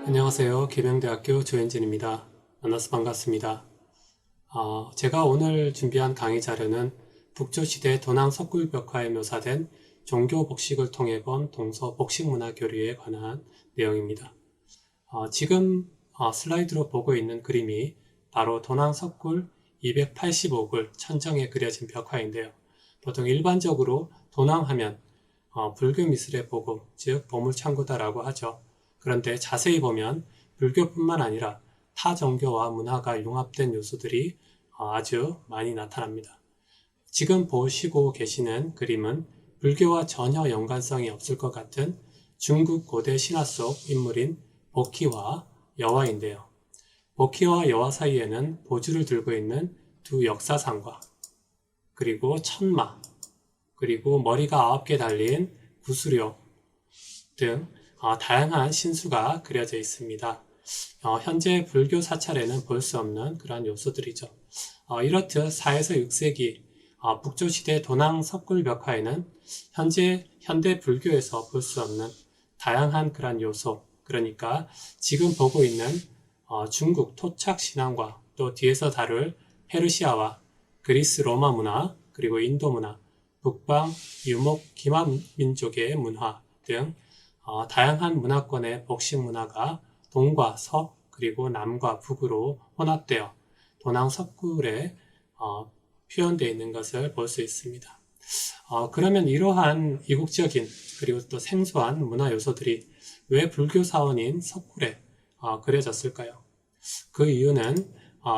안녕하세요. 계명대학교 조현진입니다. 만나서 반갑습니다. 제가 오늘 준비한 강의 자료는 북조시대 도낭 석굴벽화에 묘사된 종교 복식을 통해 본 동서 복식문화 교류에 관한 내용입니다. 지금 슬라이드로 보고 있는 그림이 바로 도낭 석굴 285굴 천정에 그려진 벽화인데요. 보통 일반적으로 도낭하면 불교 미술의 보금, 즉 보물창고다라고 하죠. 그런데 자세히 보면 불교뿐만 아니라 타 종교와 문화가 융합된 요소들이 아주 많이 나타납니다. 지금 보시고 계시는 그림은 불교와 전혀 연관성이 없을 것 같은 중국 고대 신화 속 인물인 복희와 여화인데요. 복희와 여화 사이에는 보주를 들고 있는 두 역사상과 그리고 천마, 그리고 머리가 9개 달린 구수료 등 다양한 신수가 그려져 있습니다. 현재 불교 사찰에는 볼 수 없는 그러한 요소들이죠. 이렇듯 4에서 6세기 북조시대 도낭 석굴벽화에는 현대 불교에서 볼 수 없는 다양한 그러한 요소, 그러니까 지금 보고 있는 중국 토착 신앙과 또 뒤에서 다룰 페르시아와 그리스 로마 문화, 그리고 인도 문화, 북방 유목 기마 민족의 문화 등 다양한 문화권의 복식 문화가 동과 서 그리고 남과 북으로 혼합되어 도낭 석굴에 표현되어 있는 것을 볼 수 있습니다. 그러면 이러한 이국적인 그리고 또 생소한 문화 요소들이 왜 불교 사원인 석굴에 그려졌을까요? 그 이유는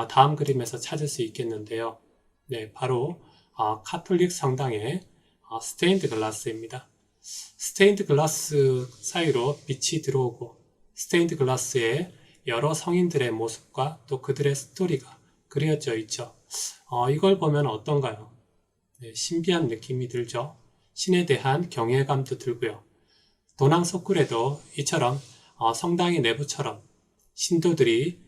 다음 그림에서 찾을 수 있겠는데요. 네, 바로 카톨릭 성당의 스테인드 글라스입니다. 스테인드 글라스 사이로 빛이 들어오고 스테인드 글라스에 여러 성인들의 모습과 또 그들의 스토리가 그려져 있죠. 이걸 보면 어떤가요? 네, 신비한 느낌이 들죠. 신에 대한 경외감도 들고요. 도낭 석굴에도 이처럼 성당의 내부처럼 신도들이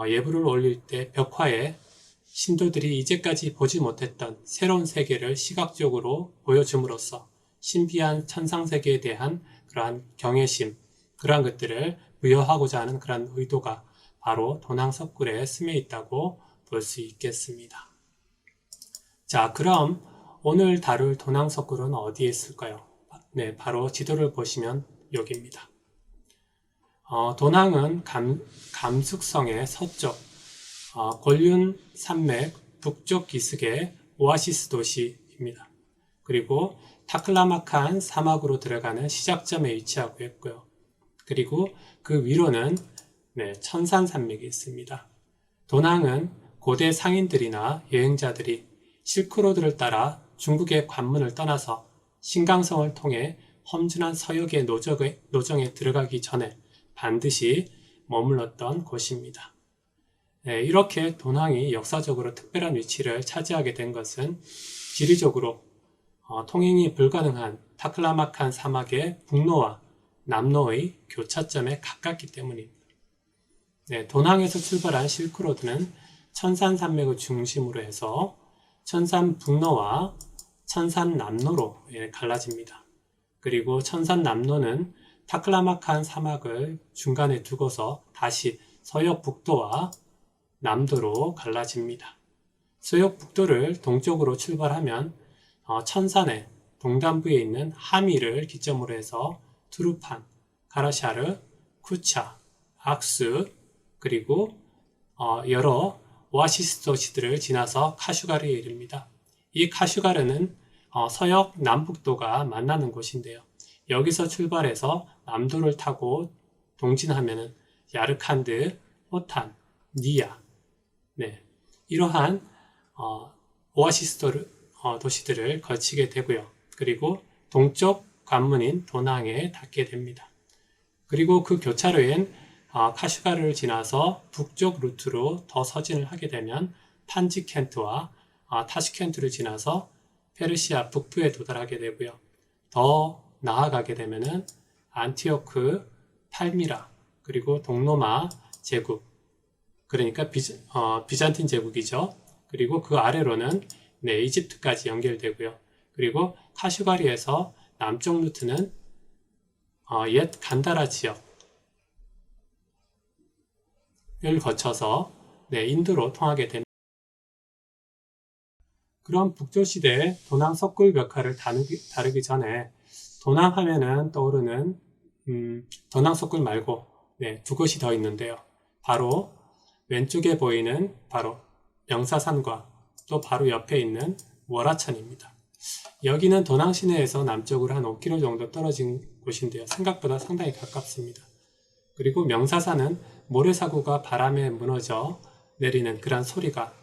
예불을 올릴 때 벽화에 신도들이 이제까지 보지 못했던 새로운 세계를 시각적으로 보여줌으로써 신비한 천상세계에 대한 그러한 경외심, 그러한 것들을 부여하고자 하는 그러한 의도가 바로 도낭 석굴에 스며 있다고 볼 수 있겠습니다. 자, 그럼 오늘 다룰 도낭 석굴은 어디에 있을까요? 네, 바로 지도를 보시면 여기입니다. 도낭은 감숙성의 서쪽, 곤륜 산맥 북쪽 기슭의 오아시스 도시입니다. 그리고 타클라마칸 사막으로 들어가는 시작점에 위치하고 있고요. 그리고 그 위로는 천산산맥이 있습니다. 도낭은 고대 상인들이나 여행자들이 실크로드를 따라 중국의 관문을 떠나서 신강성을 통해 험준한 서역의 노정에 들어가기 전에 반드시 머물렀던 곳입니다. 이렇게 도낭이 역사적으로 특별한 위치를 차지하게 된 것은 지리적으로 통행이 불가능한 타클라마칸 사막의 북로와 남로의 교차점에 가깝기 때문입니다. 도낭에서 출발한 실크로드는 천산산맥을 중심으로 해서 천산 북로와 천산 남로로 갈라집니다. 그리고 천산 남로는 타클라마칸 사막을 중간에 두고서 다시 서역 북도와 남도로 갈라집니다. 서역 북도를 동쪽으로 출발하면 천산의 동단부에 있는 하미를 기점으로 해서 투르판, 가라샤르, 쿠차, 악수, 그리고 여러 오아시스 도시들을 지나서 카슈가르에 이릅니다. 이 카슈가르는 서역 남북도가 만나는 곳인데요. 여기서 출발해서 남도를 타고 동진하면은 야르칸드, 호탄, 니아, 이러한 오아시스 도시들을 거치게 되고요. 그리고 동쪽 관문인 도낭에 닿게 됩니다. 그리고 그 교차로엔 카슈가르를 지나서 북쪽 루트로 더 서진을 하게 되면 판지켄트와 타슈켄트를 지나서 페르시아 북부에 도달하게 되고요. 더 나아가게 되면은 안티오크, 팔미라, 그리고 동로마 제국, 그러니까 비잔틴 제국이죠. 그리고 그 아래로는 이집트까지 연결되고요. 그리고 카슈가리에서 남쪽 루트는 옛 간다라 지역을 거쳐서 인도로 통하게 됩니다. 그럼 북조시대의 도낭 석굴 벽화를 다루기 전에 도낭 하면은 떠오르는 도낭 석굴 말고 두 곳이 더 있는데요. 바로 왼쪽에 보이는 바로 명사산과 또 바로 옆에 있는 월화천입니다. 여기는 도낭 시내에서 남쪽으로 한 5km 정도 떨어진 곳인데요. 생각보다 상당히 가깝습니다. 그리고 명사산은 모래사구가 바람에 무너져 내리는 그런 소리가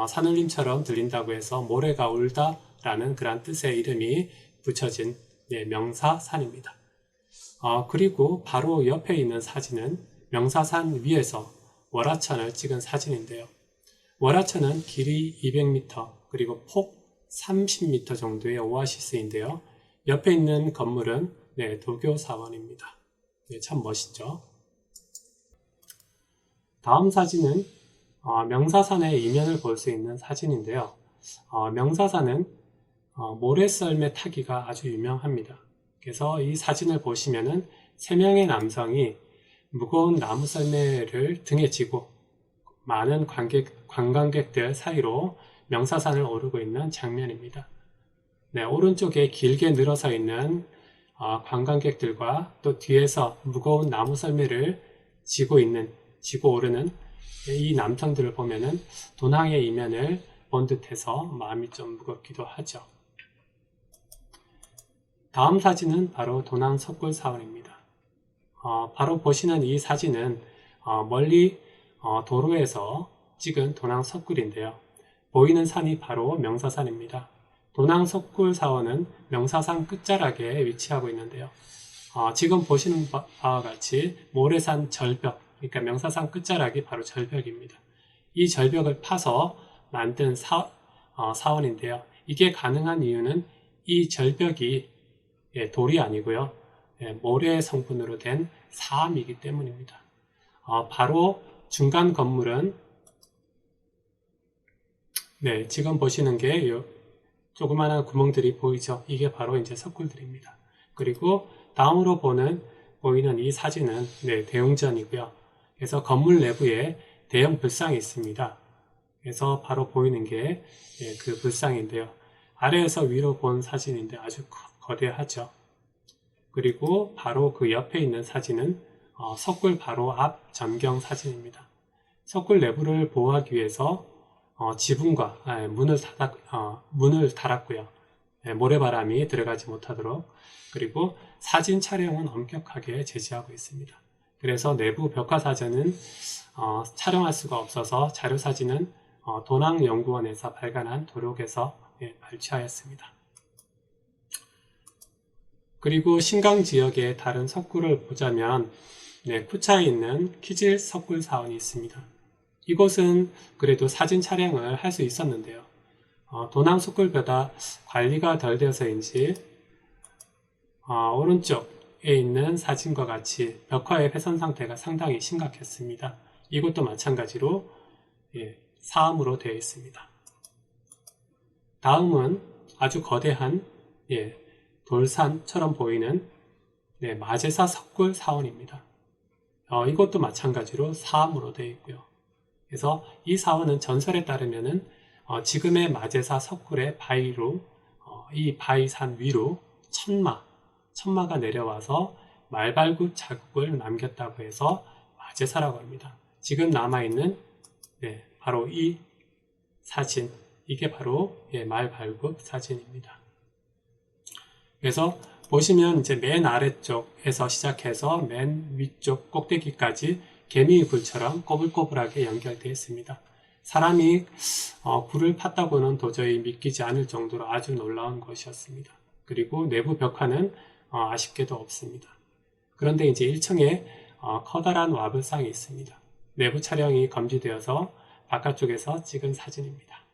산울림처럼 들린다고 해서 모래가 울다라는 그런 뜻의 이름이 붙여진 명사산입니다. 그리고 바로 옆에 있는 사진은 명사산 위에서 월화천을 찍은 사진인데요. 월화천은 길이 200m 그리고 폭 30m 정도의 오아시스인데요. 옆에 있는 건물은 도교사원입니다. 참 멋있죠. 다음 사진은 명사산의 이면을 볼 수 있는 사진인데요. 명사산은 모래썰매 타기가 아주 유명합니다. 그래서 이 사진을 보시면은 3명의 남성이 무거운 나무 썰매를 등에 지고 많은 관광객들 사이로 명사산을 오르고 있는 장면입니다. 오른쪽에 길게 늘어서 있는 관광객들과 또 뒤에서 무거운 나무 썰매를 지고 오르는 이 남성들을 보면은 도낭의 이면을 본 듯해서 마음이 좀 무겁기도 하죠. 다음 사진은 바로 도낭 석굴 사원입니다. 바로 보시는 이 사진은 멀리 도로에서 찍은 도낭 석굴인데요. 보이는 산이 바로 명사산입니다. 도낭 석굴 사원은 명사산 끝자락에 위치하고 있는데요. 지금 보시는 바와 같이 모래산 절벽, 그러니까 명사산 끝자락이 바로 절벽입니다. 이 절벽을 파서 만든 사원인데요. 이게 가능한 이유는 이 절벽이 돌이 아니고요. 모래 성분으로 된 사암이기 때문입니다. 바로 중간 건물은 지금 보시는 게 조그마한 구멍들이 보이죠? 이게 바로 이제 석굴들입니다. 그리고 다음으로 보이는 이 사진은 대웅전이고요. 그래서 건물 내부에 대형 불상이 있습니다. 그래서 바로 보이는 게 그 불상인데요. 아래에서 위로 본 사진인데 아주 거대하죠. 그리고 바로 그 옆에 있는 사진은 석굴 바로 앞 전경 사진입니다. 석굴 내부를 보호하기 위해서 지붕과 문을 달았고요. 모래바람이 들어가지 못하도록. 그리고 사진 촬영은 엄격하게 제지하고 있습니다. 그래서 내부 벽화사진은 촬영할 수가 없어서 자료사진은 도낭연구원에서 발간한 도록에서 발췌하였습니다. 그리고 신강 지역의 다른 석굴을 보자면 쿠차에 있는 키질 석굴 사원이 있습니다. 이곳은 그래도 사진 촬영을 할 수 있었는데요. 도낭 석굴보다 관리가 덜 되어서인지 오른쪽에 있는 사진과 같이 벽화의 훼손 상태가 상당히 심각했습니다. 이것도 마찬가지로 사암으로 되어 있습니다. 다음은 아주 거대한 돌산처럼 보이는 마제사 석굴 사원입니다. 이것도 마찬가지로 사암으로 되어 있고요. 그래서 이 사원은 전설에 따르면은 지금의 마제사 석굴의 바위로 이 바위산 위로 천마가 내려와서 말발굽 자국을 남겼다고 해서 마제사라고 합니다. 지금 남아있는 바로 이 사진, 이게 바로 말발굽 사진입니다. 그래서 보시면 이제 맨 아래쪽에서 시작해서 맨 위쪽 꼭대기까지 개미의 굴처럼 꼬불꼬불하게 연결되어 있습니다. 사람이 굴을 팠다고는 도저히 믿기지 않을 정도로 아주 놀라운 것이었습니다. 그리고 내부 벽화는 아쉽게도 없습니다. 그런데 이제 1층에 커다란 와블상이 있습니다. 내부 촬영이 금지되어서 바깥쪽에서 찍은 사진입니다.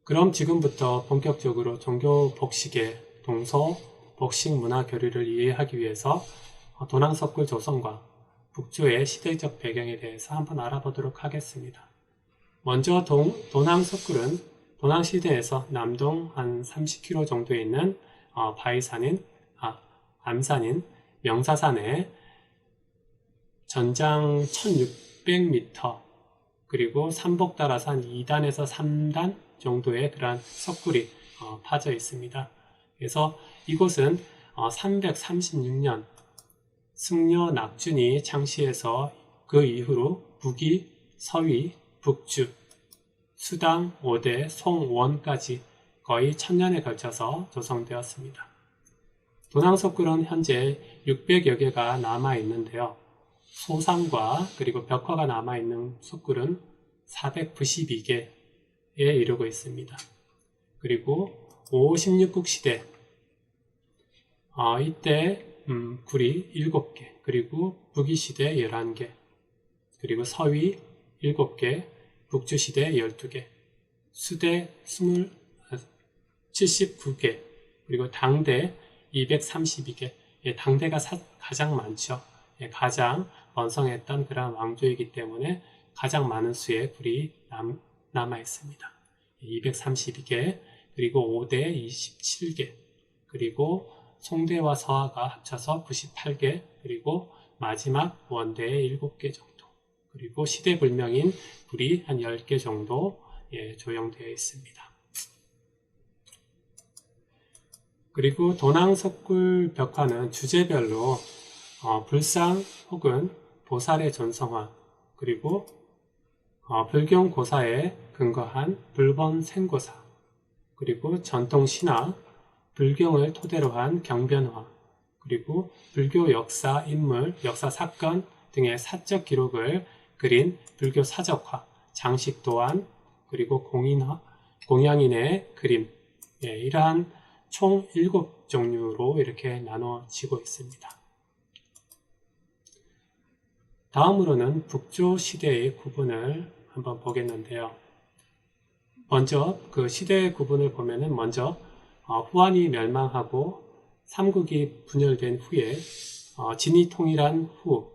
그럼 지금부터 본격적으로 종교 복식의 동서 복식 문화 교류를 이해하기 위해서 도낭석굴 조성과 북조의 시대적 배경에 대해서 한번 알아보도록 하겠습니다. 먼저 도낭석굴은 도낭시대에서 남동 한 30km 정도에 있는 암산인 명사산에 전장 1600m 그리고 삼복다라산 2단에서 3단 정도의 그러한 석굴이 파져 있습니다. 그래서 이곳은 336년 승려 낙준이 창시해서 그 이후로 북위, 서위, 북주, 수당, 오대, 송원까지 거의 1000년에 걸쳐서 조성되었습니다. 도낭석굴은 현재 600여 개가 남아있는데요. 소상과 그리고 벽화가 남아있는 석굴은 492개에 이르고 있습니다. 그리고 5, 16국 시대 이때 굴이 7개, 그리고 북위시대 11개, 그리고 서위 7개, 북주시대 12개, 수대 79개, 그리고 당대 232개, 당대가 가장 많죠. 가장 번성했던 그런 왕조이기 때문에 가장 많은 수의 굴이 남아 있습니다. 232개, 그리고 5대 27개, 그리고 송대와 서하가 합쳐서 98개, 그리고 마지막 원대의 7개 정도, 그리고 시대불명인 굴이 한 10개 정도 조형되어 있습니다. 그리고 도낭석굴 벽화는 주제별로 불상 혹은 보살의 존성화, 그리고 불경고사에 근거한 불본생고사, 그리고 전통신화, 불경을 토대로 한 경변화, 그리고 불교 역사 인물, 역사 사건 등의 사적 기록을 그린 불교 사적화, 장식 도안, 그리고 공양인의 그림, 이러한 총 7종류로 이렇게 나눠지고 있습니다. 다음으로는 북조 시대의 구분을 한번 보겠는데요. 먼저 그 시대의 구분을 보면은 먼저 후한이 멸망하고 삼국이 분열된 후에 진이 통일한 후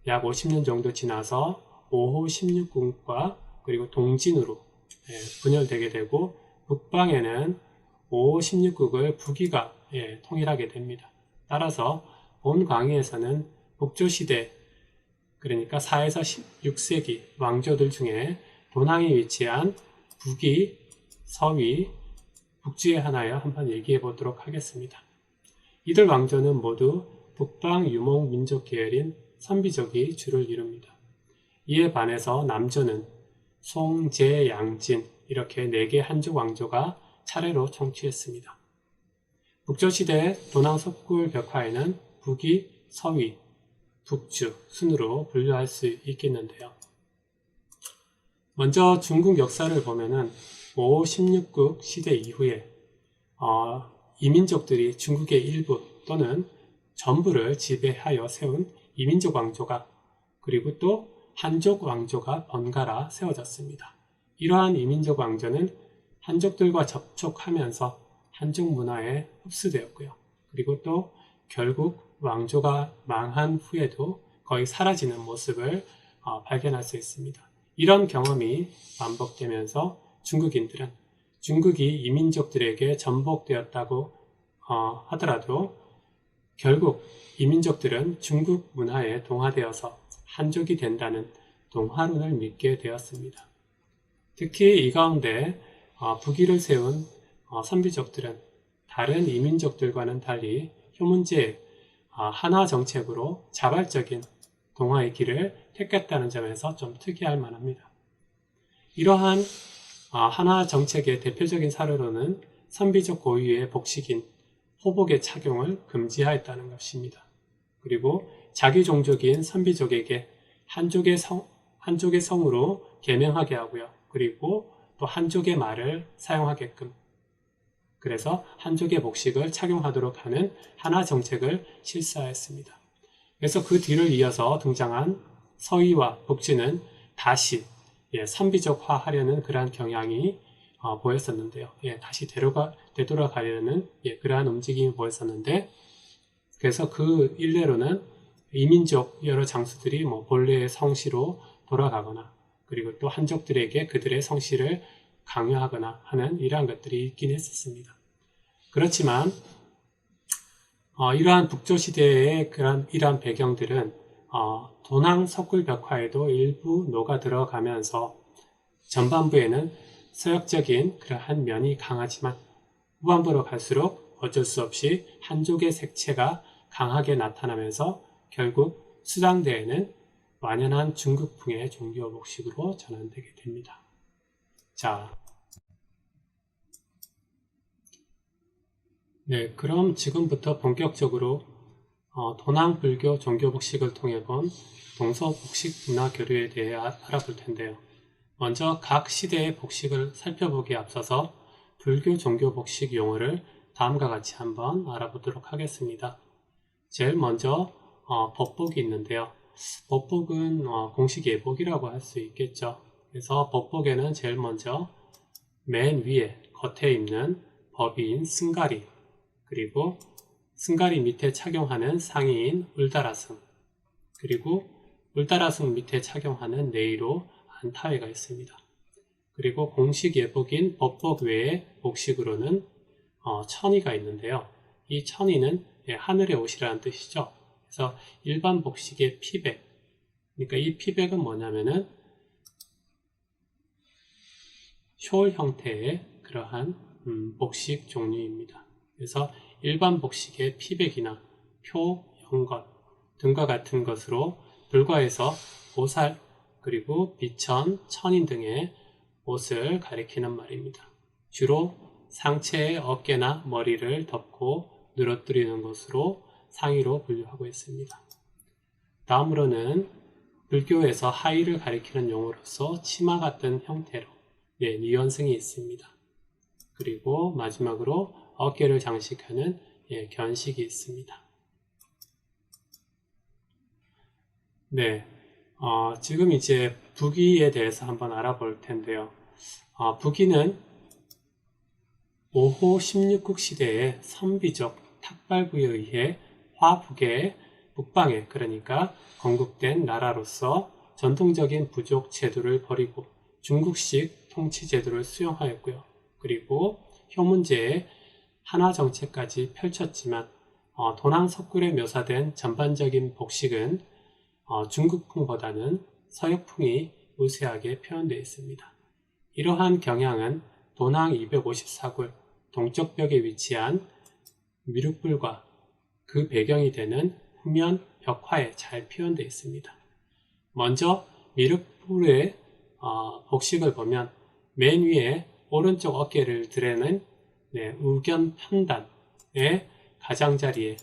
약 50년 정도 지나서 5호 16국과 그리고 동진으로 분열되게 되고, 북방에는 5호 16국을 북위가 통일하게 됩니다. 따라서 본 강의에서는 북조시대, 그러니까 4에서 16세기 왕조들 중에 도낭에 위치한 북위, 서위, 북주에 하나여 한번 얘기해 보도록 하겠습니다. 이들 왕조는 모두 북방 유목 민족 계열인 선비족이 주를 이룹니다. 이에 반해서 남조는 송, 제, 양진 이렇게 4개 한족 왕조가 차례로 총취했습니다. 북조시대 도낭석굴 벽화에는 북위, 서위, 북주 순으로 분류할 수 있겠는데요. 먼저 중국 역사를 보면은 5, 16국 시대 이후에 이민족들이 중국의 일부 또는 전부를 지배하여 세운 이민족 왕조가, 그리고 또 한족 왕조가 번갈아 세워졌습니다. 이러한 이민족 왕조는 한족들과 접촉하면서 한족 문화에 흡수되었고요. 그리고 또 결국 왕조가 망한 후에도 거의 사라지는 모습을 발견할 수 있습니다. 이런 경험이 반복되면서 중국인들은 중국이 이민족들에게 전복되었다고 하더라도 결국 이민족들은 중국 문화에 동화되어서 한족이 된다는 동화론을 믿게 되었습니다. 특히 이 가운데 북위를 세운 선비족들은 다른 이민족들과는 달리 효문제 한화 정책으로 자발적인 동화의 길을 택했다는 점에서 좀 특이할 만합니다. 이러한 한화 정책의 대표적인 사례로는 선비족 고유의 복식인 호복의 착용을 금지하였다는 것입니다. 그리고 자기 종족인 선비족에게 한족의 성으로 계명하게 하고요. 그리고 또 한족의 말을 사용하게끔, 그래서 한족의 복식을 착용하도록 하는 하나 정책을 실시하였습니다. 그래서 그 뒤를 이어서 등장한 서희와 복지는 다시 선비족화하려는 그러한 경향이 보였었는데요. 다시 되돌아가려는 그러한 움직임이 보였었는데, 그래서 그 일례로는 이민족 여러 장수들이 본래의 성씨로 돌아가거나, 그리고 또 한족들에게 그들의 성씨를 강요하거나 하는 이러한 것들이 있긴 했었습니다. 그렇지만 이러한 북조시대의 이러한 배경들은 도낭 석굴벽화에도 일부 녹아 들어가면서 전반부에는 서역적인 그러한 면이 강하지만 후반부로 갈수록 어쩔 수 없이 한족의 색채가 강하게 나타나면서 결국 수장대에는 완연한 중국풍의 종교 복식으로 전환되게 됩니다. 자, 그럼 지금부터 본격적으로 도낭 불교 종교 복식을 통해 본 동서복식 문화 교류에 대해 알아볼 텐데요. 먼저 각 시대의 복식을 살펴보기에 앞서서 불교 종교 복식 용어를 다음과 같이 한번 알아보도록 하겠습니다. 제일 먼저 법복이 있는데요. 법복은 공식 예복이라고 할 수 있겠죠. 그래서 법복에는 제일 먼저 맨 위에 겉에 입는 법이인 승가리, 그리고 승가리 밑에 착용하는 상의인 울다라승, 그리고 울다라승 밑에 착용하는 네이로 안타회가 있습니다. 그리고 공식 예복인 법복 외에 복식으로는 천의가 있는데요. 이 천의는 하늘의 옷이라는 뜻이죠. 그래서 일반 복식의 피백, 그러니까 이 피백은 뭐냐면은 숄 형태의 그러한 복식 종류입니다. 그래서 일반 복식의 피백이나 표, 연것 등과 같은 것으로 불과해서 보살, 그리고 비천, 천인 등의 옷을 가리키는 말입니다. 주로 상체의 어깨나 머리를 덮고 늘어뜨리는 것으로 상의로 분류하고 있습니다. 다음으로는 불교에서 하의를 가리키는 용어로서 치마 같은 형태로 니원승이 있습니다. 그리고 마지막으로 어깨를 장식하는 견식이 있습니다. 지금 이제 부기에 대해서 한번 알아볼 텐데요. 부기는 5호 16국 시대의 선비족 탁발부에 의해 화북의 북방에, 그러니까 건국된 나라로서 전통적인 부족 제도를 버리고 중국식 통치 제도를 수용하였고요. 그리고 효문제의 한화 정책까지 펼쳤지만 도낭 석굴에 묘사된 전반적인 복식은 중국풍보다는 서역풍이 우세하게 표현되어 있습니다. 이러한 경향은 도낭 254굴 동쪽벽에 위치한 미륵불과 그 배경이 되는 후면 벽화에 잘 표현되어 있습니다. 먼저 미륵불의 복식을 보면 맨 위에 오른쪽 어깨를 드러낸 우견 편단의 가장자리에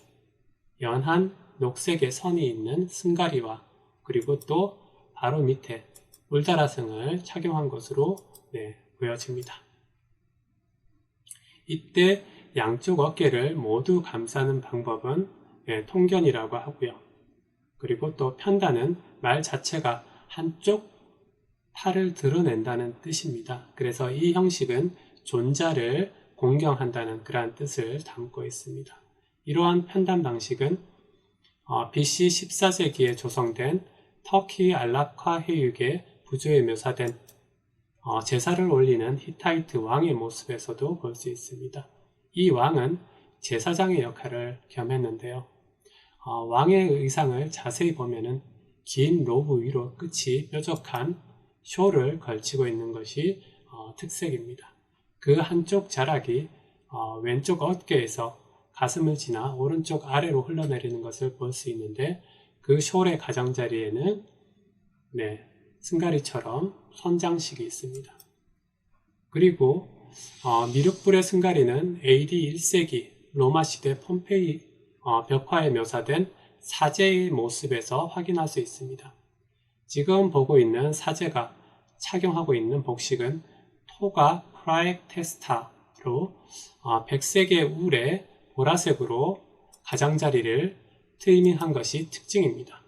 연한 녹색의 선이 있는 승가리와, 그리고 또 바로 밑에 울다라승을 착용한 것으로 보여집니다. 이때 양쪽 어깨를 모두 감싸는 방법은 통견이라고 하고요. 그리고 또 편단은 말 자체가 한쪽 팔을 드러낸다는 뜻입니다. 그래서 이 형식은 존자를 공경한다는 그러한 뜻을 담고 있습니다. 이러한 편단 방식은 BC 14세기에 조성된 터키 알라카 해육의 부조에 묘사된 제사를 올리는 히타이트 왕의 모습에서도 볼 수 있습니다. 이 왕은 제사장의 역할을 겸했는데요. 왕의 의상을 자세히 보면은 긴 로브 위로 끝이 뾰족한 숄을 걸치고 있는 것이 특색입니다. 그 한쪽 자락이 왼쪽 어깨에서 가슴을 지나 오른쪽 아래로 흘러내리는 것을 볼 수 있는데, 그 숄의 가장자리에는 승가리처럼 선장식이 있습니다. 그리고 미륵불의 승가리는 AD 1세기 로마 시대 폼페이 벽화에 묘사된 사제의 모습에서 확인할 수 있습니다. 지금 보고 있는 사제가 착용하고 있는 복식은 토가 프라엑테스타 바로 백색의 울에 보라색으로 가장자리를 트리밍한 것이 특징입니다.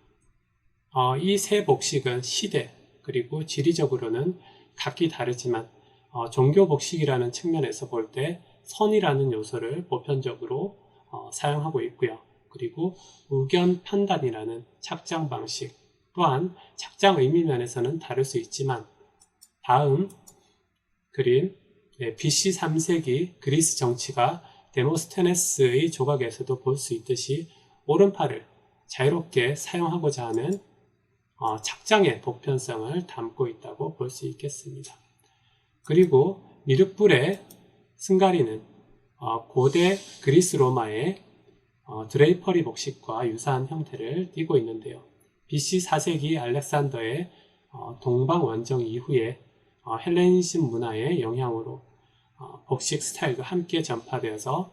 이 세 복식은 시대 그리고 지리적으로는 각기 다르지만 종교 복식이라는 측면에서 볼 때 선이라는 요소를 보편적으로 사용하고 있고요. 그리고 의견 판단이라는 착장 방식 또한 착장 의미 면에서는 다를 수 있지만 다음 그림 BC 3세기 그리스 정치가 데모스테네스의 조각에서도 볼 수 있듯이 오른팔을 자유롭게 사용하고자 하는 착장의 보편성을 담고 있다고 볼 수 있겠습니다. 그리고 미륵불의 승가리는 고대 그리스 로마의 드레이퍼리 복식과 유사한 형태를 띠고 있는데요. BC 4세기 알렉산더의 동방 원정 이후에 헬레니즘 문화의 영향으로 복식 스타일과 함께 전파되어서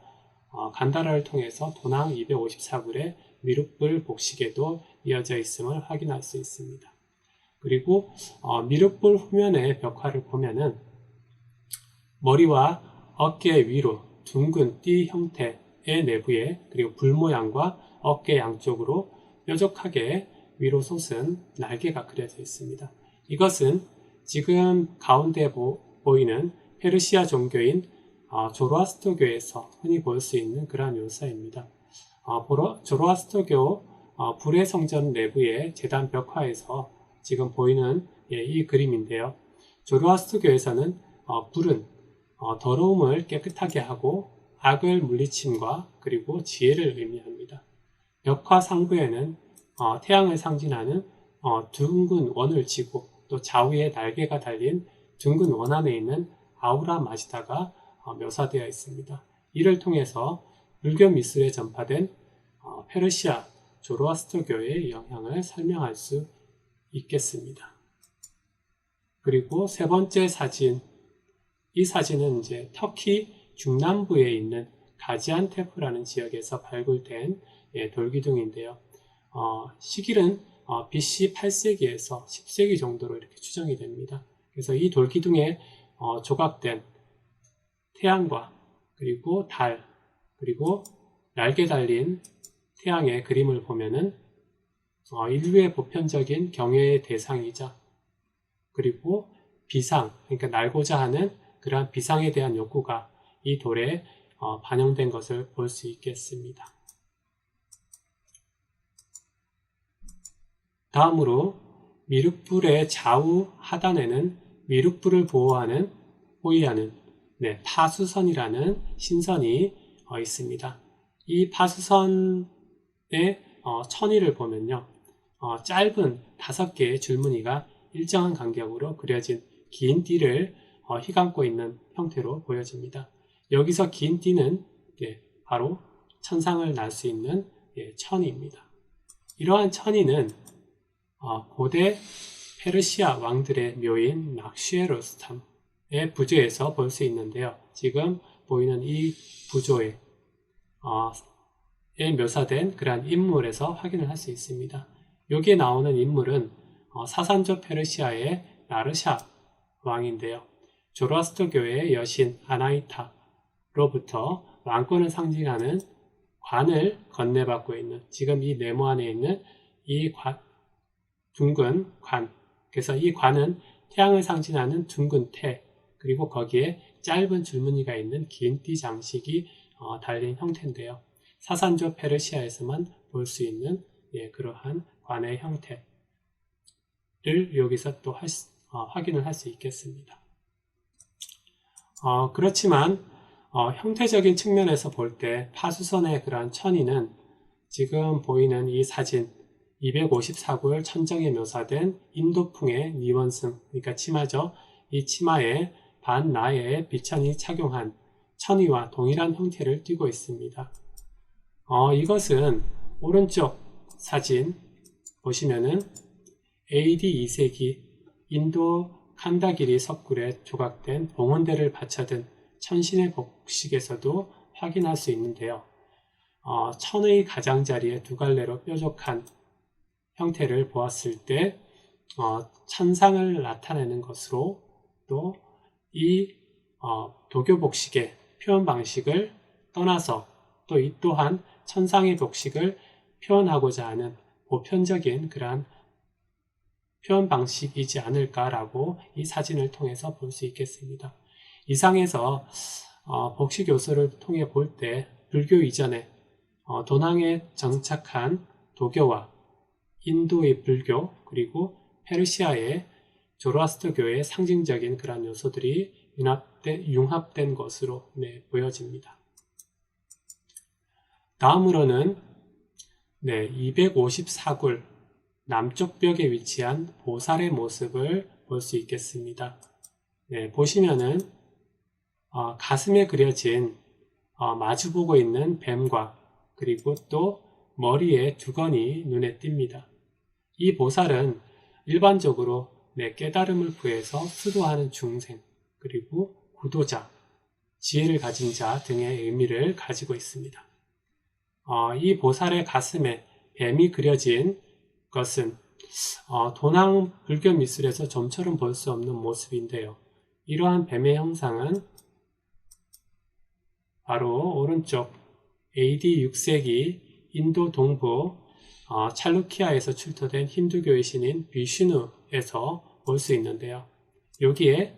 간다라를 통해서 도낭 254굴의 미륵불 복식에도 이어져 있음을 확인할 수 있습니다. 그리고 미륵불 후면의 벽화를 보면은 머리와 어깨 위로 둥근 띠 형태의 내부에 그리고 불 모양과 어깨 양쪽으로 뾰족하게 위로 솟은 날개가 그려져 있습니다. 이것은 지금 가운데 보이는 페르시아 종교인 조로아스터교에서 흔히 볼 수 있는 그러한 묘사입니다. 조로아스터교 불의 성전 내부의 제단 벽화에서 지금 보이는 이 그림인데요. 조로아스터교에서는 불은 더러움을 깨끗하게 하고 악을 물리침과 그리고 지혜를 의미합니다. 벽화 상부에는 태양을 상징하는 둥근 원을 지고 또 좌우에 날개가 달린 둥근 원 안에 있는 아우라 마지다가 묘사되어 있습니다. 이를 통해서 불교 미술에 전파된 페르시아 조로아스터교의 영향을 설명할 수 있겠습니다. 그리고 세 번째 사진, 이 사진은 이제 터키 중남부에 있는 가지안테프라는 지역에서 발굴된 돌기둥인데요. 시길은 BC 8세기에서 10세기 정도로 이렇게 추정이 됩니다. 그래서 이 돌기둥에 조각된 태양과 그리고 달 그리고 날개 달린 태양의 그림을 보면은 인류의 보편적인 경외의 대상이자 그리고 비상, 그러니까 날고자 하는 그러한 비상에 대한 욕구가 이 돌에 반영된 것을 볼 수 있겠습니다. 다음으로 미륵불의 좌우 하단에는 미륵불을 호위하는 파수선이라는 신선이 있습니다. 이 파수선의 천의를 보면요. 짧은 5개의 줄무늬가 일정한 간격으로 그려진 긴 띠를 휘감고 있는 형태로 보여집니다. 여기서 긴 띠는 바로 천상을 날 수 있는 천의입니다. 이러한 천의는 고대 페르시아 왕들의 묘인 락슈에로스탐의 부조에서 볼 수 있는데요. 지금 보이는 이 부조에 묘사된 그러한 인물에서 확인을 할 수 있습니다. 여기에 나오는 인물은 사산조 페르시아의 나르샤 왕인데요. 조로아스터교의 여신 아나이타로부터 왕권을 상징하는 관을 건네받고 있는 지금 이 네모 안에 있는 이 둥근 관, 그래서 이 관은 태양을 상징하는 둥근 태 그리고 거기에 짧은 줄무늬가 있는 긴 띠 장식이 달린 형태인데요. 사산조 페르시아에서만 볼 수 있는 그러한 관의 형태를 여기서 또 확인을 할 수 있겠습니다. 그렇지만 형태적인 측면에서 볼 때 파수선의 그러한 천의는 지금 보이는 이 사진 254굴 천정에 묘사된 인도풍의 니원승, 그러니까 치마죠. 이 치마에 반나에 비천이 착용한 천의와 동일한 형태를 띠고 있습니다. 이것은 오른쪽 사진 보시면은 AD 2세기 인도 칸다기리 석굴에 조각된 봉헌대를 받쳐든 천신의 복식에서도 확인할 수 있는데요. 천의 가장자리에 두 갈래로 뾰족한 형태를 보았을 때 천상을 나타내는 것으로 또 이 도교 복식의 표현 방식을 떠나서 또 이 또한 천상의 복식을 표현하고자 하는 보편적인 그러한 표현 방식이지 않을까라고 이 사진을 통해서 볼 수 있겠습니다. 이상에서 복식 요소를 통해 볼 때 불교 이전에 도낭에 정착한 도교와 인도의 불교 그리고 페르시아의 조로아스터교의 상징적인 그런 요소들이 융합된 것으로 보여집니다. 다음으로는 254굴 남쪽 벽에 위치한 보살의 모습을 볼 수 있겠습니다. 보시면은 가슴에 그려진 마주보고 있는 뱀과 그리고 또 머리에 두건이 눈에 띕니다. 이 보살은 일반적으로 깨달음을 구해서 수도하는 중생 그리고 구도자, 지혜를 가진 자 등의 의미를 가지고 있습니다. 이 보살의 가슴에 뱀이 그려진 것은 도낭 불교 미술에서 좀처럼 볼 수 없는 모습인데요. 이러한 뱀의 형상은 바로 오른쪽 AD 6세기 인도 동부 찰루키아에서 출토된 힌두교의 신인 비슈누에서 볼 수 있는데요. 여기에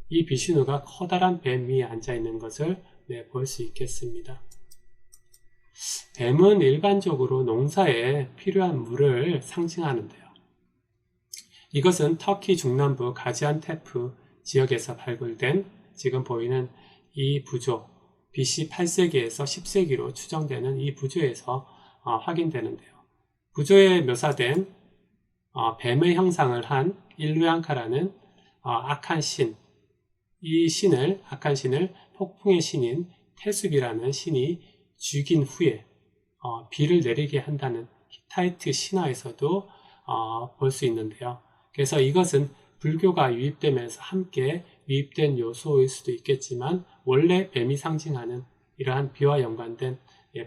이 비슈누가 커다란 뱀 위에 앉아 있는 것을 볼 수 있겠습니다. 뱀은 일반적으로 농사에 필요한 물을 상징하는데요. 이것은 터키 중남부 가지안테프 지역에서 발굴된 지금 보이는 이 부조 BC 8세기에서 10세기로 추정되는 이 부조에서 확인되는데요. 부조에 묘사된 뱀의 형상을 한 일루양카라는 악한 신, 이 악한 신을 폭풍의 신인 태숲이라는 신이 죽인 후에 비를 내리게 한다는 히타이트 신화에서도 볼 수 있는데요. 그래서 이것은 불교가 유입되면서 함께 유입된 요소일 수도 있겠지만 원래 뱀이 상징하는 이러한 비와 연관된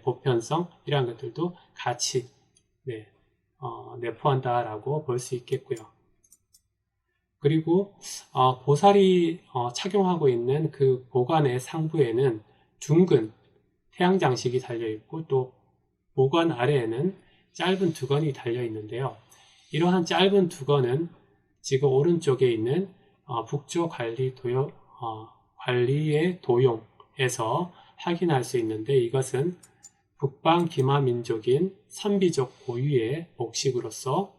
보편성 이러한 것들도 같이 내포한다라고 볼 수 있겠고요. 그리고 보살이 착용하고 있는 그 보관의 상부에는 둥근 태양 장식이 달려 있고 또 보관 아래에는 짧은 두건이 달려 있는데요. 이러한 짧은 두건은 지금 오른쪽에 있는 북조 관리의 도용에서 확인할 수 있는데 이것은 북방 기마 민족인 선비족 고유의 복식으로서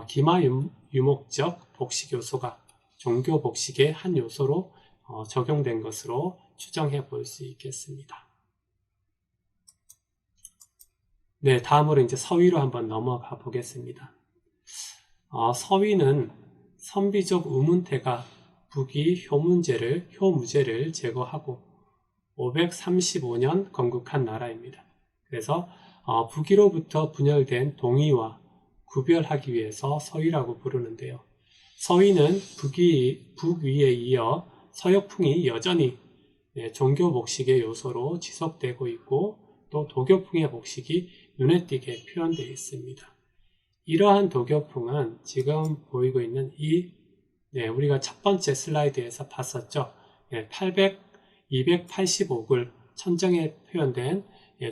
기마 유목적 복식 요소가 종교 복식의 한 요소로 적용된 것으로 추정해 볼 수 있겠습니다. 다음으로 이제 서위로 한번 넘어가 보겠습니다. 서위는 선비족 우문태가 북이 효무제를 제거하고 535년 건국한 나라입니다. 그래서 북위로부터 분열된 동위와 구별하기 위해서 서위라고 부르는데요. 서위는 북위에 이어 서역풍이 여전히 종교 복식의 요소로 지속되고 있고 또 도교풍의 복식이 눈에 띄게 표현되어 있습니다. 이러한 도교풍은 지금 보이고 있는 우리가 첫 번째 슬라이드에서 봤었죠. 285글 천정에 표현된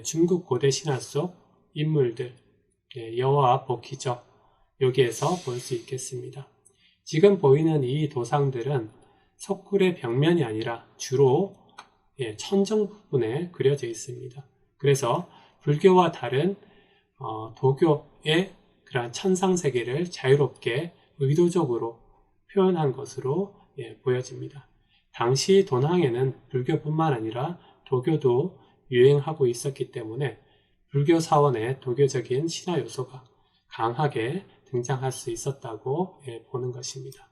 중국 고대 신화 속 인물들, 여와 복희죠. 여기에서 볼 수 있겠습니다. 지금 보이는 이 도상들은 석굴의 벽면이 아니라 주로 천정 부분에 그려져 있습니다. 그래서 불교와 다른 도교의 그러한 천상세계를 자유롭게 의도적으로 표현한 것으로 보여집니다. 당시 도낭에는 불교뿐만 아니라 도교도 유행하고 있었기 때문에 불교 사원의 도교적인 신화 요소가 강하게 등장할 수 있었다고 보는 것입니다.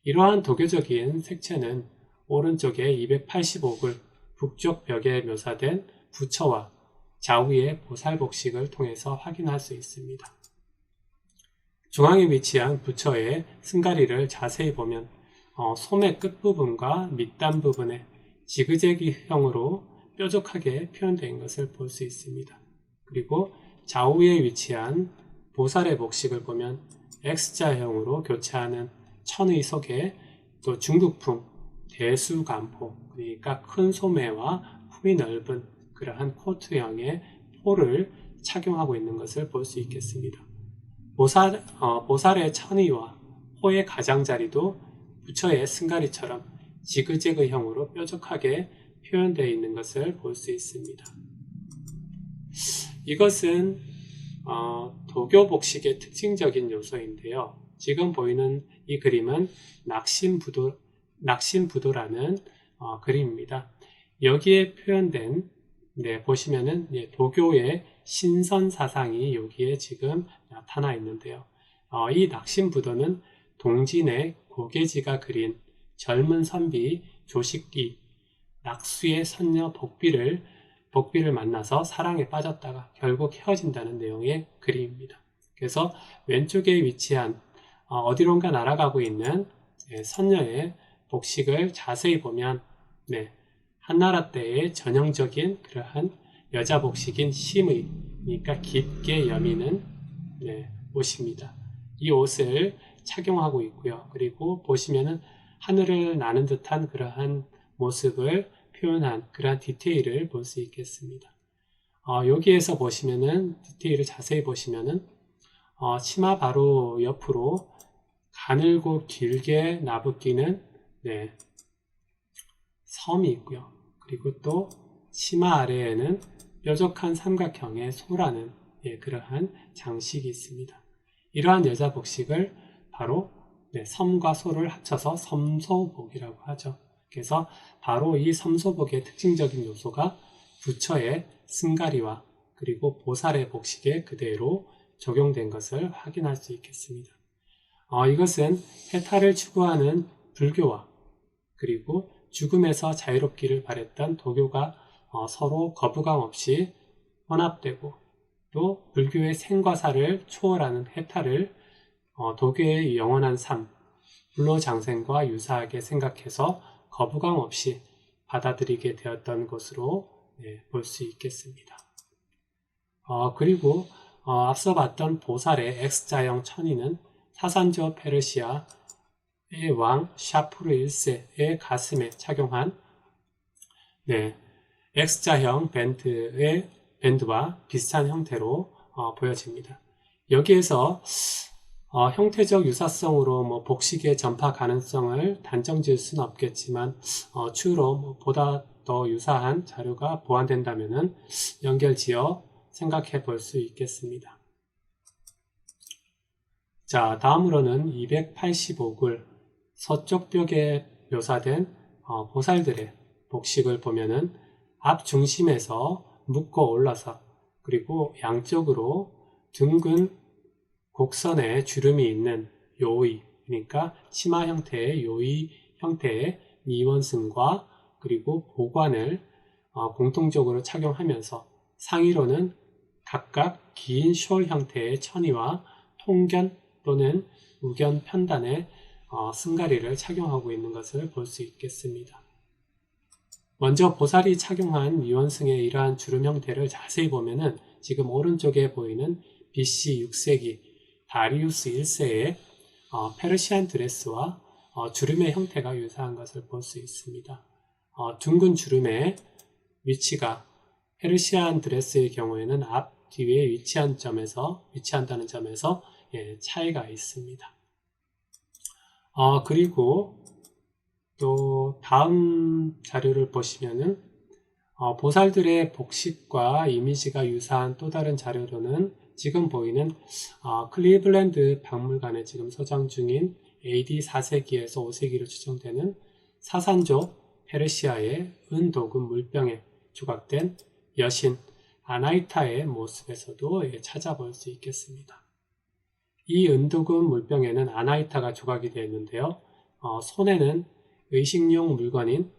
이러한 도교적인 색채는 오른쪽에 285글 북쪽 벽에 묘사된 부처와 좌우의 보살복식을 통해서 확인할 수 있습니다. 중앙에 위치한 부처의 승가리를 자세히 보면 솜의 끝부분과 밑단 부분에 지그재그형으로 뾰족하게 표현된 것을 볼 수 있습니다. 그리고 좌우에 위치한 보살의 복식을 보면 X자형으로 교차하는 천의 속에 또 중국풍, 대수간포, 그러니까 큰 소매와 품이 넓은 그러한 코트형의 포를 착용하고 있는 것을 볼 수 있겠습니다. 보살의 천의와 포의 가장자리도 부처의 승가리처럼 지그재그형으로 뾰족하게 표현되어 있는 것을 볼 수 있습니다. 이것은 도교 복식의 특징적인 요소인데요. 지금 보이는 이 그림은 낙심부도라는 그림입니다. 여기에 표현된 보시면은 도교의 신선 사상이 여기에 지금 나타나 있는데요. 이 낙심부도는 동진의 고계지가 그린 젊은 선비 조식기 낙수의 선녀 복비를 만나서 사랑에 빠졌다가 결국 헤어진다는 내용의 그림입니다. 그래서 왼쪽에 위치한 어디론가 날아가고 있는 선녀의 복식을 자세히 보면 한나라 때의 전형적인 그러한 여자 복식인 심의, 그러니까 깊게 여미는 옷입니다. 이 옷을 착용하고 있고요. 그리고 보시면은 하늘을 나는 듯한 그러한 모습을 표현한 그러한 디테일을 볼 수 있겠습니다. 여기에서 보시면은 디테일을 자세히 보시면은 치마 바로 옆으로 가늘고 길게 나부끼는 섬이 있고요. 그리고 또 치마 아래에는 뾰족한 삼각형의 소라는 그러한 장식이 있습니다. 이러한 여자 복식을 바로 섬과 소를 합쳐서 섬소복이라고 하죠. 그래서 바로 이 섬소복의 특징적인 요소가 부처의 승가리와 그리고 보살의 복식에 그대로 적용된 것을 확인할 수 있겠습니다. 이것은 해탈을 추구하는 불교와 그리고 죽음에서 자유롭기를 바랬던 도교가 서로 거부감 없이 혼합되고 또 불교의 생과 사를 초월하는 해탈을 도교의 영원한 삶, 불로장생과 유사하게 생각해서 거부감 없이 받아들이게 되었던 것으로 볼 수 있겠습니다. 그리고 앞서 봤던 보살의 X자형 천의는 사산조 페르시아의 왕 샤푸르 1세의 가슴에 착용한 X자형 밴드와 비슷한 형태로 보여집니다. 여기에서 형태적 유사성으로 복식의 전파 가능성을 단정 지을 수는 없겠지만 추후로 보다 더 유사한 자료가 보완된다면 연결지어 생각해 볼 수 있겠습니다. 자, 다음으로는 285글 서쪽 벽에 묘사된 보살들의 복식을 보면은 앞 중심에서 묶어 올라서 그리고 양쪽으로 둥근 곡선의 주름이 있는 요의, 그러니까 치마 형태의 요의 형태의 니원승과 그리고 보관을 공통적으로 착용하면서 상의로는 각각 긴 숄 형태의 천의와 통견 또는 우견 편단의 승가리를 착용하고 있는 것을 볼 수 있겠습니다. 먼저 보살이 착용한 니원승의 이러한 주름 형태를 자세히 보면은 지금 오른쪽에 보이는 BC 6세기 다리우스 1세의 페르시안 드레스와 주름의 형태가 유사한 것을 볼 수 있습니다. 둥근 주름의 위치가 페르시안 드레스의 경우에는 앞, 뒤에 위치한다는 점에서 차이가 있습니다. 그리고 또 다음 자료를 보시면은 보살들의 복식과 이미지가 유사한 또 다른 자료로는 지금 보이는 클리블랜드 박물관에 지금 소장 중인 AD 4세기에서 5세기로 추정되는 사산족 페르시아의 은도금 물병에 조각된 여신 아나이타의 모습에서도 찾아볼 수 있겠습니다. 이 은도금 물병에는 아나이타가 조각이 되어 있는데요. 손에는 의식용 물건인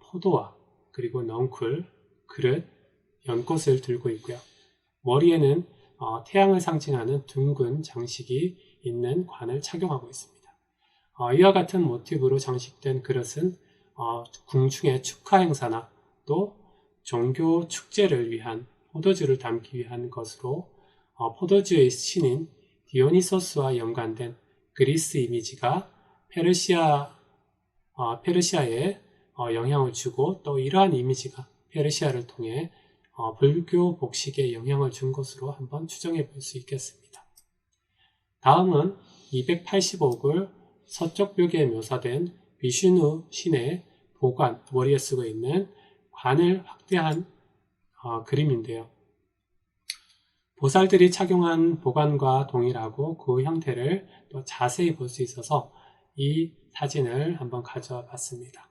포도와 그리고 넝쿨, 그릇, 연꽃을 들고 있고요. 머리에는 태양을 상징하는 둥근 장식이 있는 관을 착용하고 있습니다. 이와 같은 모티브로 장식된 그릇은 궁중의 축하 행사나 또 종교 축제를 위한 포도주를 담기 위한 것으로 포도주의 신인 디오니소스와 연관된 그리스 이미지가 페르시아 페르시아에 영향을 주고 또 이러한 이미지가 페르시아를 통해 불교 복식에 영향을 준 것으로 한번 추정해 볼 수 있겠습니다. 다음은 285글 서쪽 벽에 묘사된 비슈누 신의 보관, 머리에 쓰고 있는 관을 확대한 그림인데요. 보살들이 착용한 보관과 동일하고 그 형태를 또 자세히 볼 수 있어서 이 사진을 한번 가져와 봤습니다.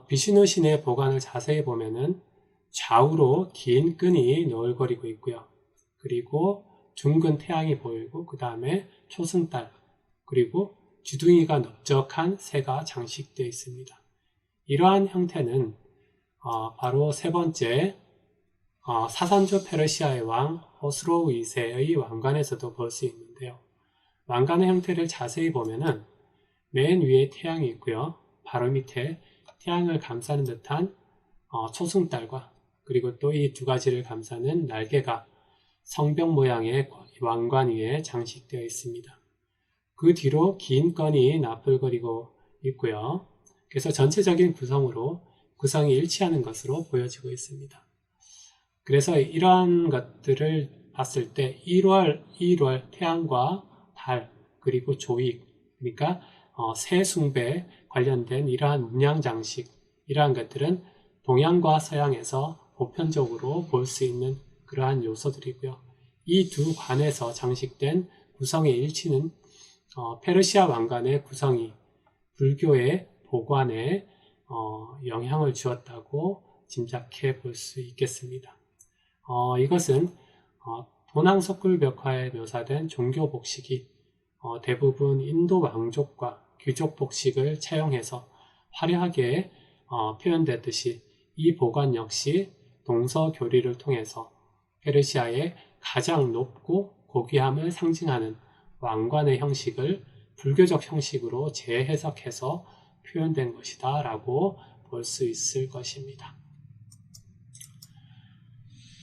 비슈누 신의 보관을 자세히 보면은 좌우로 긴 끈이 너울거리고 있고요. 그리고 둥근 태양이 보이고 그 다음에 초승달 그리고 주둥이가 넓적한 새가 장식되어 있습니다. 이러한 형태는 바로 세 번째 사산조 페르시아의 왕 호스로우 2세의 왕관에서도 볼 수 있는데요. 왕관의 형태를 자세히 보면은 맨 위에 태양이 있고요. 바로 밑에 태양을 감싸는 듯한 초승달과 그리고 또 이 두 가지를 감싸는 날개가 성벽 모양의 왕관 위에 장식되어 있습니다. 그 뒤로 긴 건이 나풀거리고 있고요. 그래서 전체적인 구성이 일치하는 것으로 보여지고 있습니다. 그래서 이러한 것들을 봤을 때 1월 태양과 달 그리고 조익 그러니까 새 숭배 관련된 이러한 문양 장식 이러한 것들은 동양과 서양에서 보편적으로 볼 수 있는 그러한 요소들이고요. 이 두 관에서 장식된 구성의 일치는 페르시아 왕관의 구성이 불교의 보관에 영향을 주었다고 짐작해 볼 수 있겠습니다. 이것은 도낭석굴 벽화에 묘사된 종교 복식이 대부분 인도 왕족과 귀족 복식을 차용해서 화려하게 표현됐듯이 이 보관 역시 동서교리를 통해서 페르시아의 가장 높고 고귀함을 상징하는 왕관의 형식을 불교적 형식으로 재해석해서 표현된 것이다 라고 볼 수 있을 것입니다.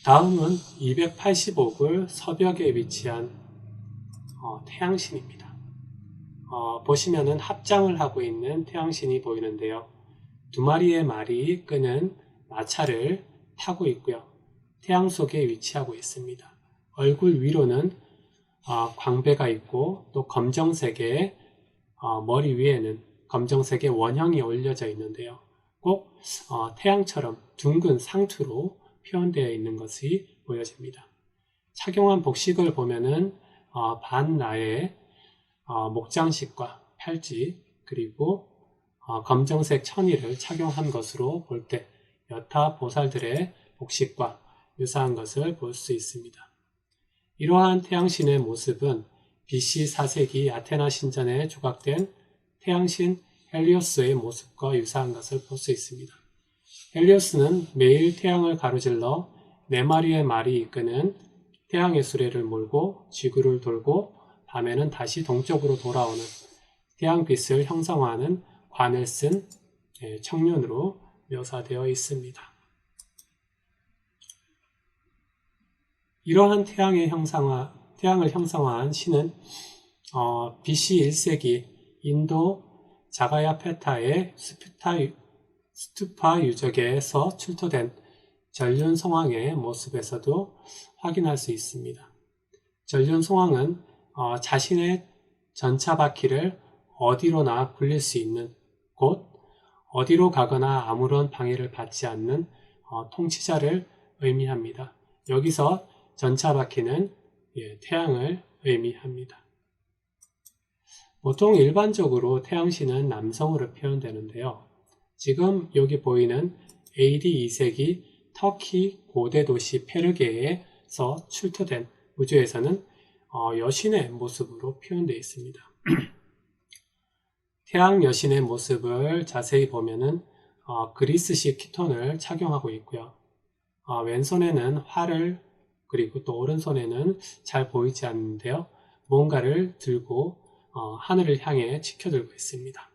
다음은 285글 서벽에 위치한 태양신입니다. 보시면은 합장을 하고 있는 태양신이 보이는데요. 두 마리의 말이 끄는 마차를 타고 있고요. 태양 속에 위치하고 있습니다. 얼굴 위로는 광배가 있고 또 검정색의 머리 위에는 검정색의 원형이 올려져 있는데요. 꼭 태양처럼 둥근 상투로 표현되어 있는 것이 보여집니다. 착용한 복식을 보면은 반나의 목장식과 팔찌 그리고 검정색 천의를 착용한 것으로 볼 때 여타 보살들의 복식과 유사한 것을 볼 수 있습니다. 이러한 태양신의 모습은 BC 4세기 아테나 신전에 조각된 태양신 헬리오스의 모습과 유사한 것을 볼 수 있습니다. 헬리오스는 매일 태양을 가로질러 네 마리의 말이 이끄는 태양의 수레를 몰고 지구를 돌고 밤에는 다시 동쪽으로 돌아오는 태양빛을 형성하는 관을 쓴 청년으로 묘사되어 있습니다. 이러한 태양을 형성한 신은 BC 1세기 인도 자가야페타의 스투파 유적에서 출토된 전륜송왕의 모습에서도 확인할 수 있습니다. 전륜송왕은 자신의 전차 바퀴를 어디로나 굴릴 수 있는 곳, 어디로 가거나 아무런 방해를 받지 않는 통치자를 의미합니다. 여기서 전차 바퀴는 태양을 의미합니다. 보통 일반적으로 태양신은 남성으로 표현되는데요. 지금 여기 보이는 AD 2세기 터키 고대 도시 페르게에서 출토된 우주에서는 여신의 모습으로 표현되어 있습니다. 태양 여신의 모습을 자세히 보면은 그리스식 키톤을 착용하고 있고요. 왼손에는 활을 그리고 또 오른손에는 잘 보이지 않는데요. 뭔가를 들고 하늘을 향해 지켜들고 있습니다.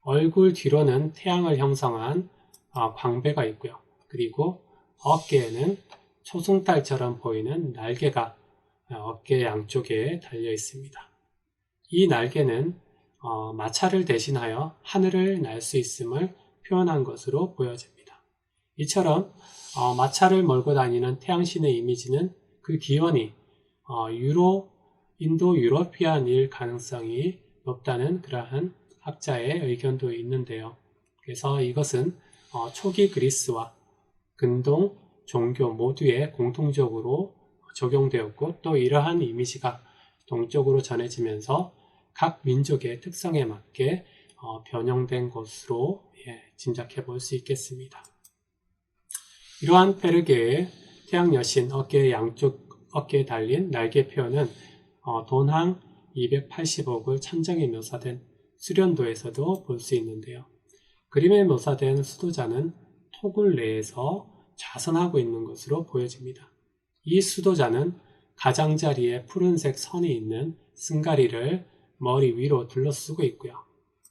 얼굴 뒤로는 태양을 형성한 광배가 있고요. 그리고 어깨에는 초승달처럼 보이는 날개가 어깨 양쪽에 달려 있습니다. 이 날개는 마차를 대신하여 하늘을 날 수 있음을 표현한 것으로 보여집니다. 이처럼 마차를 몰고 다니는 태양신의 이미지는 그 기원이 인도 유러피안일 가능성이 높다는 그러한 학자의 의견도 있는데요. 그래서 이것은 초기 그리스와 근동 종교 모두에 공통적으로 적용되었고, 또 이러한 이미지가 동쪽으로 전해지면서 각 민족의 특성에 맞게 변형된 것으로 짐작해 볼 수 있겠습니다. 이러한 페르게의 태양 여신 어깨의 양쪽 어깨에 달린 날개 표현은 돈항 280억을 천장에 묘사된 수련도에서도 볼 수 있는데요. 그림에 묘사된 수도자는 토굴 내에서 좌선하고 있는 것으로 보여집니다. 이 수도자는 가장자리에 푸른색 선이 있는 승가리를 머리 위로 둘러쓰고 있고요.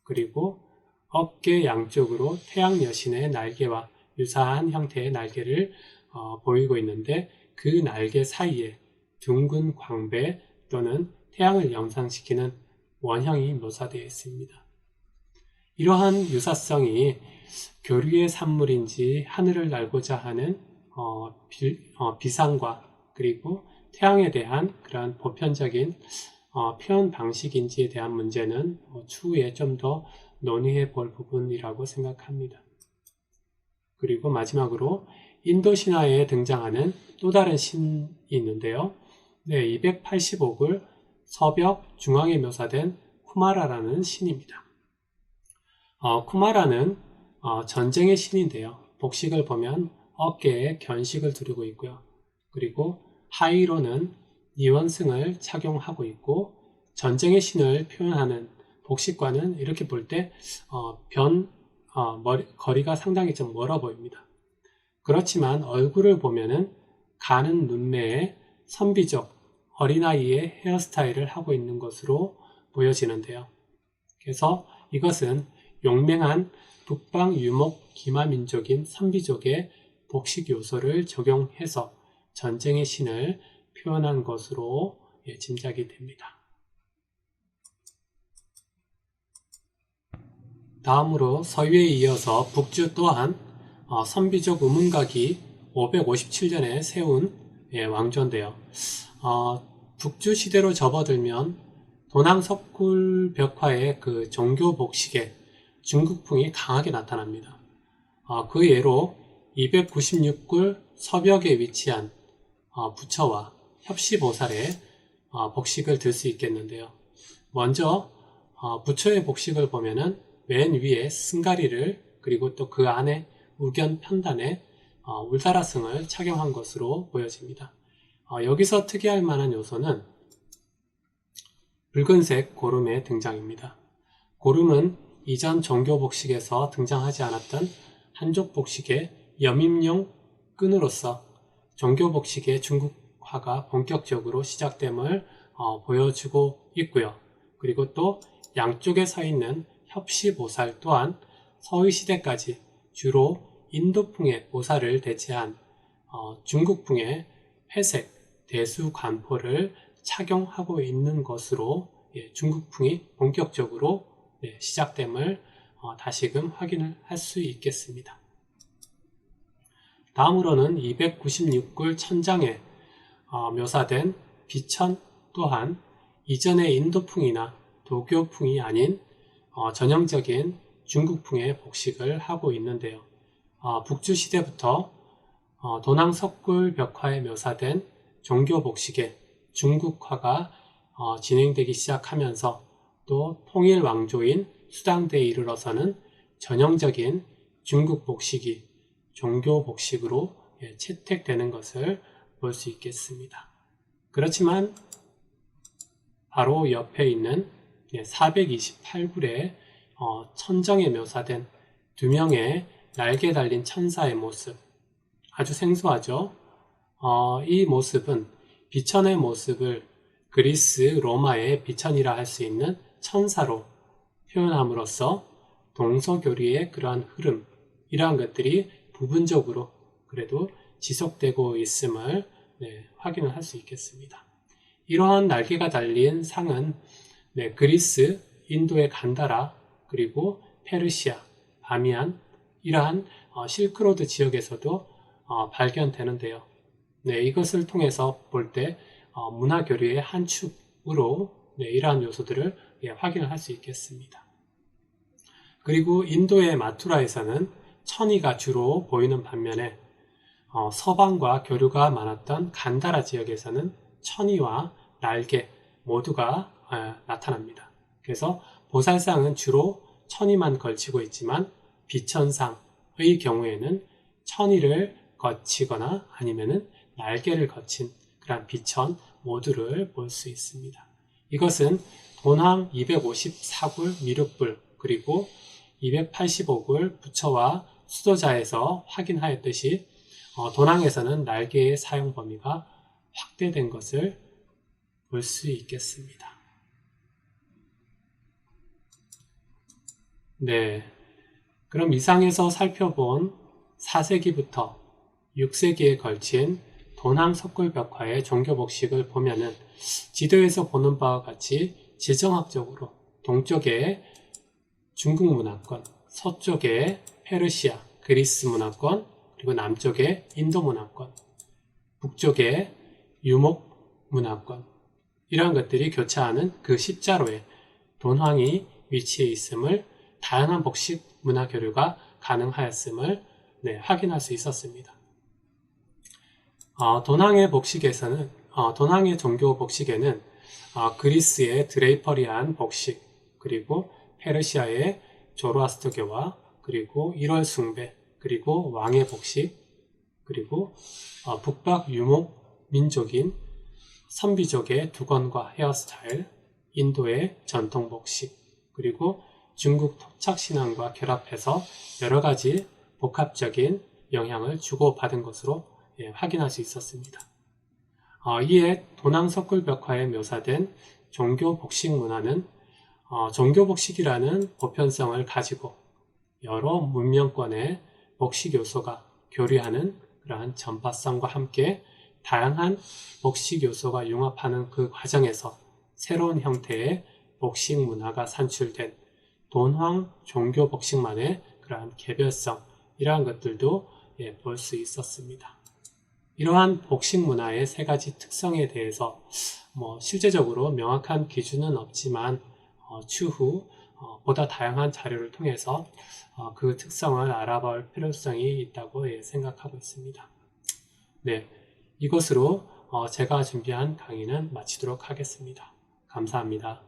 그리고 어깨 양쪽으로 태양 여신의 날개와 유사한 형태의 날개를 보이고 있는데, 그 날개 사이에 둥근 광배 또는 태양을 연상시키는 원형이 묘사되어 있습니다. 이러한 유사성이 교류의 산물인지 하늘을 날고자 하는 비상과 그리고 태양에 대한 그러한 보편적인 표현 방식인지에 대한 문제는 추후에 좀 더 논의해 볼 부분이라고 생각합니다. 그리고 마지막으로 인도 신화에 등장하는 또 다른 신이 있는데요. 280옥을 서벽 중앙에 묘사된 쿠마라라는 신입니다. 쿠마라는 전쟁의 신인데요. 복식을 보면 어깨에 견식을 두르고 있고요. 그리고 하의로는 이원승을 착용하고 있고, 전쟁의 신을 표현하는 복식과는 이렇게 볼 때 거리가 상당히 좀 멀어 보입니다. 그렇지만 얼굴을 보면은 가는 눈매에 선비적 어린아이의 헤어스타일을 하고 있는 것으로 보여지는데요. 그래서 이것은 용맹한 북방 유목 기마민족인 선비족의 복식 요소를 적용해서 전쟁의 신을 표현한 것으로 짐작이 됩니다. 다음으로 서유에 이어서 북주 또한 선비족 우문각이 557년에 세운 왕조인데요. 북주 시대로 접어들면 도낭 석굴 벽화의 그 종교 복식에 중국풍이 강하게 나타납니다. 그 예로 296굴 서벽에 위치한 부처와 협시보살의 복식을 들 수 있겠는데요. 먼저 부처의 복식을 보면은 맨 위에 승가리를, 그리고 또 그 안에 우견 편단에 울타라승을 착용한 것으로 보여집니다. 여기서 특이할 만한 요소는 붉은색 고름의 등장입니다. 고름은 이전 종교 복식에서 등장하지 않았던 한족 복식의 염임용 끈으로서 종교 복식의 중국화가 본격적으로 시작됨을 보여주고 있고요. 그리고 또 양쪽에 서 있는 협시보살 또한 서의시대까지 주로 인도풍의 보살을 대체한 중국풍의 회색 대수관포를 착용하고 있는 것으로 중국풍이 본격적으로 시작됨을 다시금 확인을 할 수 있겠습니다. 다음으로는 296굴 천장에 묘사된 비천 또한 이전의 인도풍이나 도교풍이 아닌 전형적인 중국풍의 복식을 하고 있는데요. 북주 시대부터 도낭 석굴 벽화에 묘사된 종교 복식의 중국화가 진행되기 시작하면서, 또 통일 왕조인 수당대에 이르러서는 전형적인 중국 복식이 종교 복식으로 채택되는 것을 볼 수 있겠습니다. 그렇지만 바로 옆에 있는 428굴의 천정에 묘사된 두 명의 날개 달린 천사의 모습, 아주 생소하죠? 이 모습은 비천의 모습을 그리스 로마의 비천이라 할 수 있는 천사로 표현함으로써 동서교리의 그러한 흐름, 이러한 것들이 부분적으로 그래도 지속되고 있음을 확인을 할 수 있겠습니다. 이러한 날개가 달린 상은 그리스 인도의 간다라, 그리고 페르시아, 바미안, 이러한 실크로드 지역에서도 발견되는데요. 네, 이것을 통해서 볼 때 문화 교류의 한 축으로 네, 이러한 요소들을 확인을 할 수 있겠습니다. 그리고 인도의 마투라에서는 천이가 주로 보이는 반면에 서방과 교류가 많았던 간다라 지역에서는 천이와 날개 모두가 나타납니다. 그래서 보살상은 주로 천이만 걸치고 있지만 비천상의 경우에는 천이를 거치거나 아니면은 날개를 거친 그런 비천 모두를 볼 수 있습니다. 이것은 돈황 254굴 미륵불 그리고 285굴 부처와 수도자에서 확인하였듯이 돈황에서는 날개의 사용 범위가 확대된 것을 볼 수 있겠습니다. 네, 그럼 이상에서 살펴본 4세기부터 6세기에 걸친 돈황 석굴벽화의 종교 복식을 보면은 지도에서 보는 바와 같이 지정학적으로 동쪽에 중국 문화권, 서쪽에 페르시아, 그리스 문화권, 그리고 남쪽에 인도 문화권, 북쪽에 유목 문화권, 이러한 것들이 교차하는 그 십자로에 돈황이 위치해 있음을 다양한 복식 문화 교류가 가능하였음을 확인할 수 있었습니다. 돈황의 복식에서는 돈황의 종교 복식에는 그리스의 드레이퍼리한 복식, 그리고 페르시아의 조로아스터교와 그리고 1월 숭배, 그리고 왕의 복식, 그리고 북박 유목 민족인 선비족의 두건과 헤어스타일, 인도의 전통 복식, 그리고 중국 토착신앙과 결합해서 여러 가지 복합적인 영향을 주고받은 것으로 확인할 수 있었습니다. 이에 돈황 석굴벽화에 묘사된 종교 복식 문화는 종교 복식이라는 보편성을 가지고 여러 문명권의 복식 요소가 교류하는 그러한 전파성과 함께 다양한 복식 요소가 융합하는 그 과정에서 새로운 형태의 복식 문화가 산출된 돈황 종교 복식만의 그러한 개별성, 이러한 것들도 볼 수 있었습니다. 이러한 복식 문화의 세 가지 특성에 대해서 실제적으로 명확한 기준은 없지만 추후 보다 다양한 자료를 통해서 그 특성을 알아볼 필요성이 있다고 생각하고 있습니다. 네, 이것으로 제가 준비한 강의는 마치도록 하겠습니다. 감사합니다.